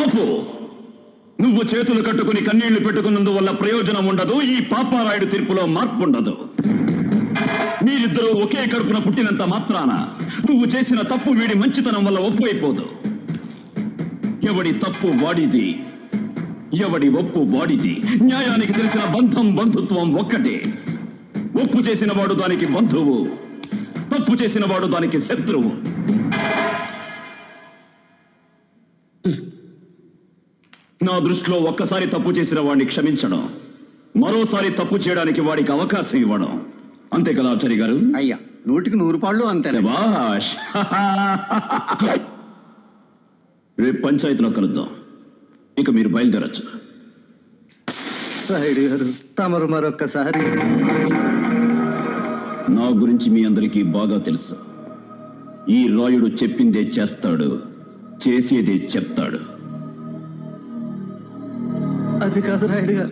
ఆపు. నువ్వు చేతులు కట్టుకుని కన్నీళ్లు పెట్టుకున్నందువల్ల ప్రయోజనం ఉండదు. ఈ పాపారాయుడు తీర్పులో మార్పు ఉండదు. మీరిద్దరూ ఒకే కడుపున పుట్టినంత మాత్రాన నువ్వు చేసిన తప్పు వీడి మంచితనం వల్ల ఒప్పైపోదు. ఎవడి తప్పు వాడిది, ఎవడి ఒప్పు వాడిది. న్యాయానికి తెలిసిన బంధం బంధుత్వం ఒక్కటే. ఒప్పు చేసిన వాడు దానికి బంధువు, తప్పు చేసిన వాడు దానికి శత్రువు. నా దృష్టిలో ఒక్కసారి తప్పు చేసిన వాడిని క్షమించడం, మరోసారి తప్పు చేయడానికి వాడికి అవకాశం ఇవ్వడం. అంతే కదా ఆచార్య గారు? అయ్యా, 100కి 100 పాళ్ళు అంతే. శభాష్. రేపు పంచాయతీలో కలుద్దాం. ఇక మీరు బయలుదేరచ్చు. రాయుడు గారు, తమరు మరొక్కసారి. నా గురించి మీ అందరికీ బాగా తెలుసు. ఈ రాయుడు చెప్పిందే చేస్తాడు, చేసేదే చెప్తాడు. అది కాదు రాయుడు గారు.